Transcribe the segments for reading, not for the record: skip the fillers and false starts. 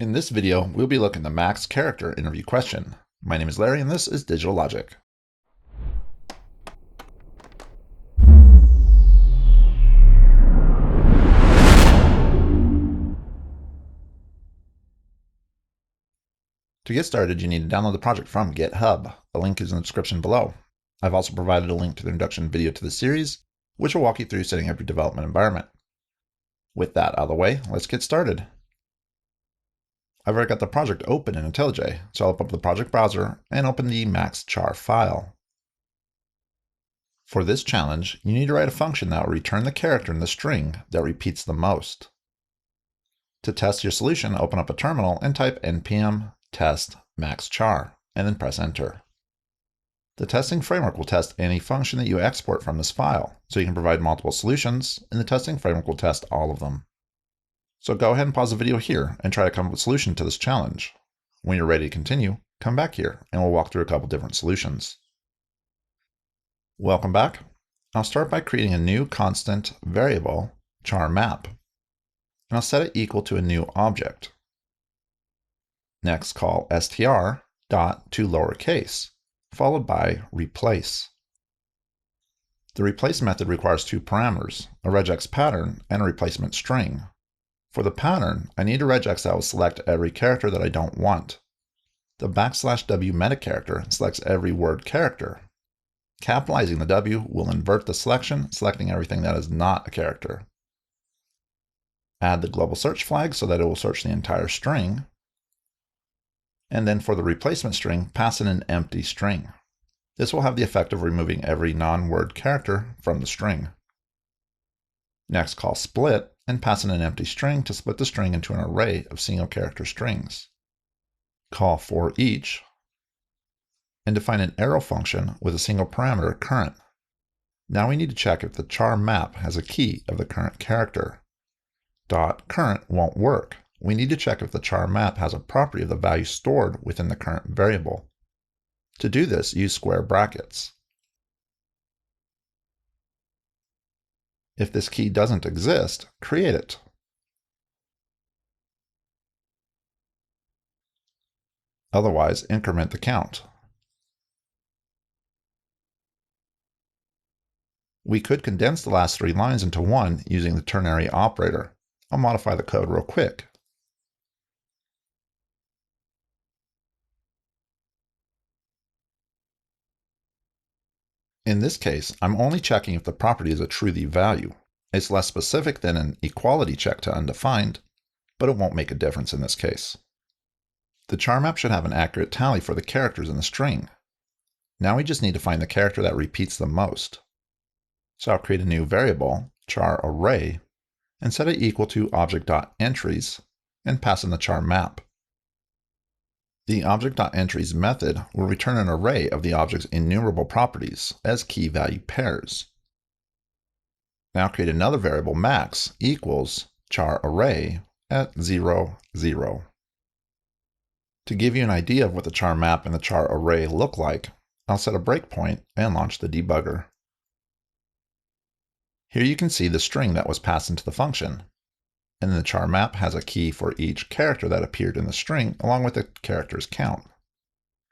In this video, we'll be looking at the Max character interview question. My name is Larry and this is Digital Logic. To get started, you need to download the project from GitHub. The link is in the description below. I've also provided a link to the introduction video to the series, which will walk you through setting up your development environment. With that out of the way, let's get started. I've already got the project open in IntelliJ, so I'll open up the project browser and open the MaxChar file. For this challenge, you need to write a function that will return the character in the string that repeats the most. To test your solution, open up a terminal and type npm test MaxChar, and then press enter. The testing framework will test any function that you export from this file, so you can provide multiple solutions, and the testing framework will test all of them. So go ahead and pause the video here and try to come up with a solution to this challenge. When you're ready to continue, come back here and we'll walk through a couple different solutions. Welcome back. I'll start by creating a new constant variable, charMap, and I'll set it equal to a new object. Next, call str.toLowerCase, followed by replace. The replace method requires two parameters, a regex pattern and a replacement string. For the pattern, I need a regex that will select every character that I don't want. The \w meta character selects every word character. Capitalizing the W will invert the selection, selecting everything that is not a character. Add the global search flag so that it will search the entire string. And then for the replacement string, pass in an empty string. This will have the effect of removing every non-word character from the string. Next, call split and pass in an empty string to split the string into an array of single character strings. Call for each and define an arrow function with a single parameter current. Now we need to check if the charMap has a key of the current character. .current won't work. We need to check if the charMap has a property of the value stored within the current variable. To do this, use square brackets. If this key doesn't exist, create it. Otherwise, increment the count. We could condense the last three lines into one using the ternary operator. I'll modify the code real quick. In this case, I'm only checking if the property is a truly value. It's less specific than an equality check to undefined, but it won't make a difference in this case. The charMap should have an accurate tally for the characters in the string. Now we just need to find the character that repeats the most. So I'll create a new variable, charArray, and set it equal to object.entries, and pass in the charMap. The object.entries method will return an array of the object's enumerable properties as key value pairs. Now create another variable max equals charArray at 0, 0. To give you an idea of what the charMap and the charArray look like, I'll set a breakpoint and launch the debugger. Here you can see the string that was passed into the function. And then the charMap has a key for each character that appeared in the string along with the character's count.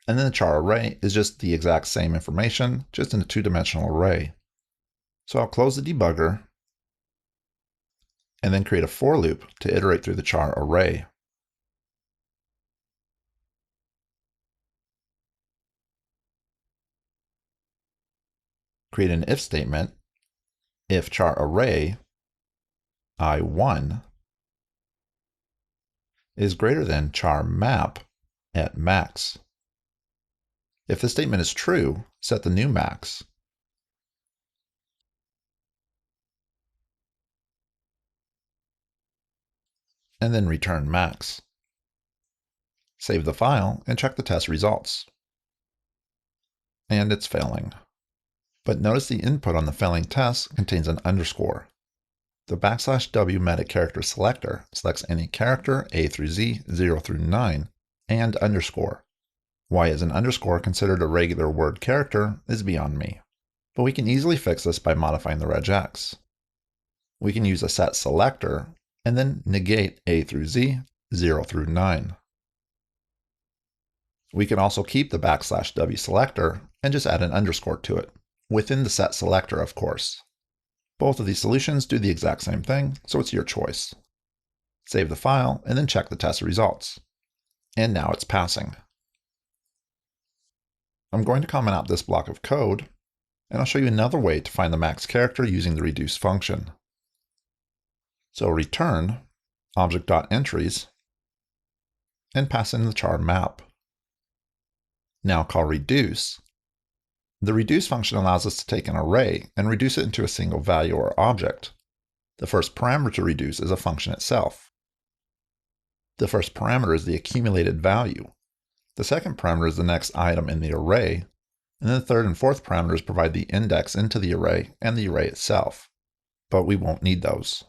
And then the charArray is just the exact same information, just in a two-dimensional array. So I'll close the debugger and then create a for loop to iterate through the charArray. Create an if statement, if charArray I1 is greater than charMap at max. If the statement is true, set the new max. And then return max. Save the file and check the test results. And it's failing. But notice the input on the failing test contains an underscore. The \w meta character selector selects any character A through Z, 0 through 9, and underscore. Why is an underscore considered a regular word character is beyond me. But we can easily fix this by modifying the regex. We can use a set selector and then negate A through Z 0 through 9. We can also keep the \w selector and just add an underscore to it, within the set selector, of course. Both of these solutions do the exact same thing, so it's your choice. Save the file and then check the test results. And now it's passing. I'm going to comment out this block of code, and I'll show you another way to find the max character using the reduce function. So return object.entries and pass in the char map. Now call reduce. The reduce function allows us to take an array and reduce it into a single value or object. The first parameter to reduce is a function itself. The first parameter is the accumulated value. The second parameter is the next item in the array, and then the third and fourth parameters provide the index into the array and the array itself. But we won't need those.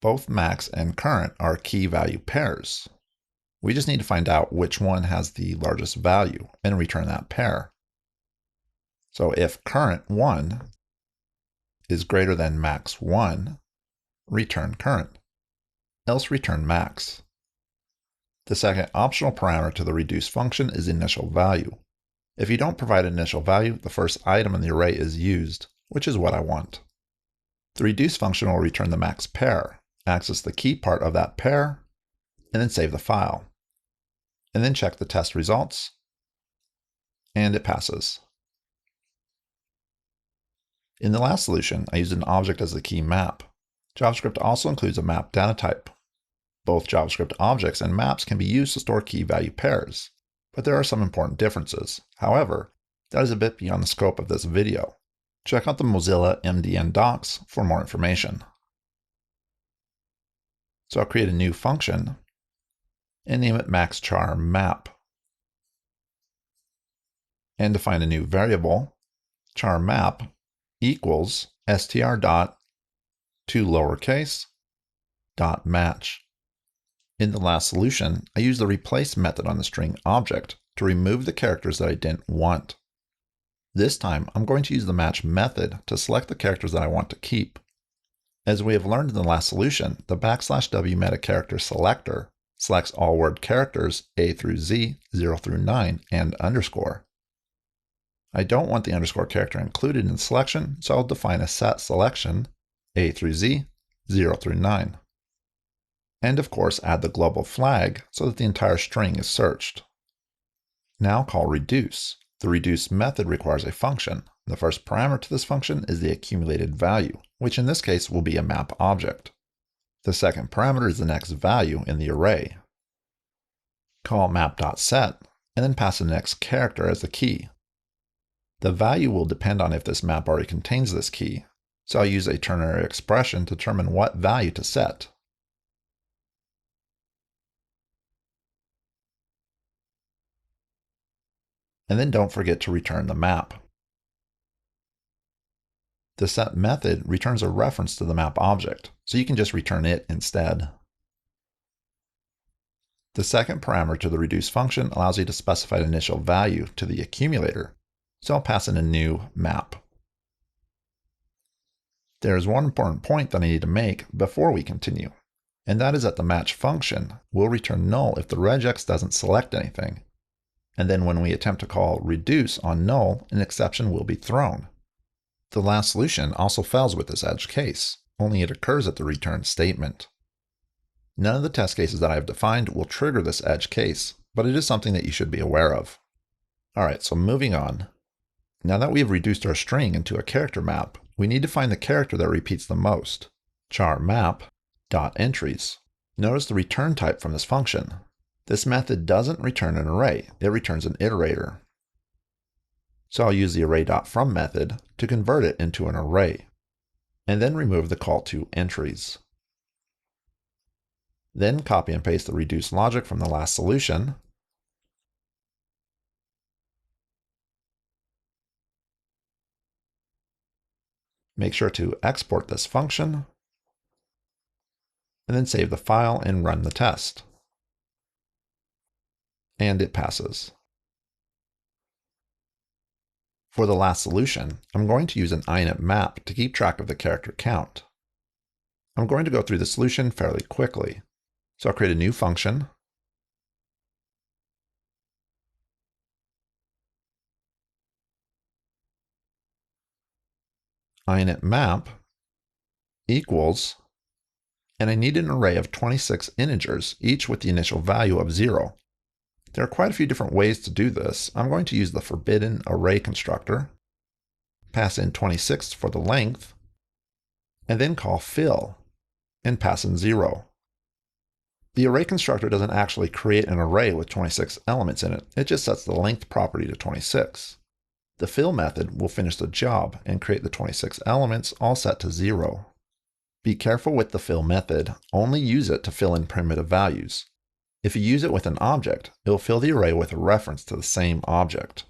Both max and current are key value pairs. We just need to find out which one has the largest value and return that pair. So if current1 is greater than max1, return current, else return max. The second optional parameter to the reduce function is initial value. If you don't provide an initial value, the first item in the array is used, which is what I want. The reduce function will return the max pair, access the key part of that pair, and then save the file. And then check the test results, and it passes. In the last solution, I used an object as the key map. JavaScript also includes a map data type. Both JavaScript objects and maps can be used to store key value pairs, but there are some important differences. However, that is a bit beyond the scope of this video. Check out the Mozilla MDN docs for more information. So I'll create a new function and name it MaxCharMap. And define a new variable, charMap equals str dot to lowercase dot match. In the last solution, I used the replace method on the string object to remove the characters that I didn't want. This time, I'm going to use the match method to select the characters that I want to keep. As we have learned in the last solution, the \w meta character selector selects all word characters A through Z, 0 through 9, and underscore. I don't want the underscore character included in the selection, so I'll define a set selection A through Z, 0 through 9. And of course, add the global flag so that the entire string is searched. Now call reduce. The reduce method requires a function. The first parameter to this function is the accumulated value, which in this case will be a map object. The second parameter is the next value in the array. Call map.set and then pass the next character as the key. The value will depend on if this map already contains this key, so I'll use a ternary expression to determine what value to set. And then don't forget to return the map. The set method returns a reference to the map object, so you can just return it instead. The second parameter to the reduce function allows you to specify an initial value to the accumulator, so I'll pass in a new map. There is one important point that I need to make before we continue, and that is that the match function will return null if the regex doesn't select anything. And then when we attempt to call reduce on null, an exception will be thrown. The last solution also fails with this edge case, only it occurs at the return statement. None of the test cases that I have defined will trigger this edge case, but it is something that you should be aware of. Alright, so moving on. Now that we have reduced our string into a character map, we need to find the character that repeats the most. Char map.entries. Notice the return type from this function. This method doesn't return an array, it returns an iterator. So I'll use the array.from method to convert it into an array, and then remove the call to entries. Then copy and paste the reduce logic from the last solution, make sure to export this function, and then save the file and run the test. And it passes. For the last solution, I'm going to use an IntMap to keep track of the character count. I'm going to go through the solution fairly quickly. So I'll create a new function. IntMap equals, and I need an array of 26 integers, each with the initial value of 0. There are quite a few different ways to do this. I'm going to use the forbidden array constructor, pass in 26 for the length, and then call fill, and pass in 0. The array constructor doesn't actually create an array with 26 elements in it. It just sets the length property to 26. The fill method will finish the job and create the 26 elements all set to 0. Be careful with the fill method. Only use it to fill in primitive values. If you use it with an object, it will fill the array with a reference to the same object.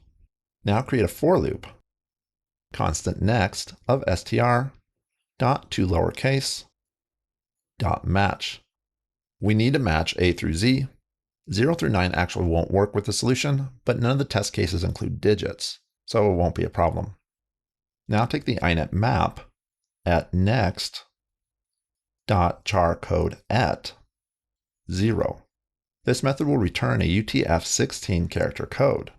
Now create a for loop. Constant next of str dot to lowercase dot match. We need to match A through Z. 0 through 9 actually won't work with the solution, but none of the test cases include digits, so it won't be a problem. Now take the IntMap at next dot char code at 0. This method will return a UTF-16 character code.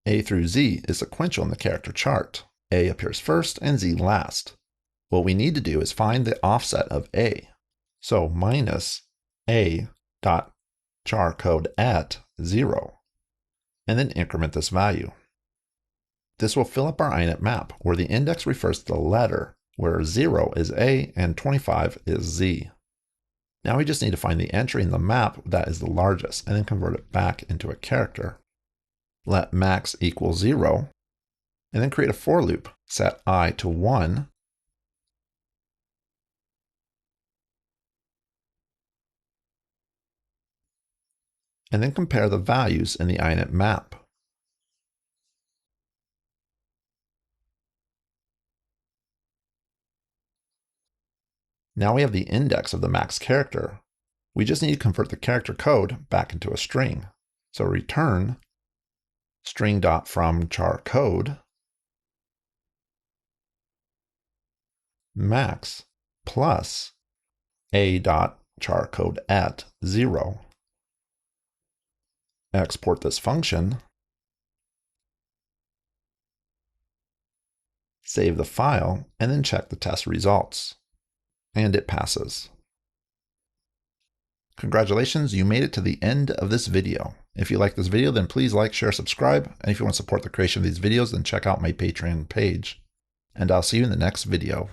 A through Z is sequential in the character chart. A appears first and Z last. What we need to do is find the offset of A. So minus A dot char code at 0, and then increment this value. This will fill up our IntMap, where the index refers to the letter, where 0 is A and 25 is Z. Now we just need to find the entry in the map that is the largest, and then convert it back into a character. Let max equal 0, and then create a for loop. Set I to 1, and then compare the values in the IntMap. Now we have the index of the max character. We just need to convert the character code back into a string. So return string.fromCharCode max plus a.charCode at 0. Export this function, save the file, and then check the test results. And it passes. Congratulations, you made it to the end of this video. If you like this video, then please like, share, subscribe. And if you want to support the creation of these videos, then check out my Patreon page. And I'll see you in the next video.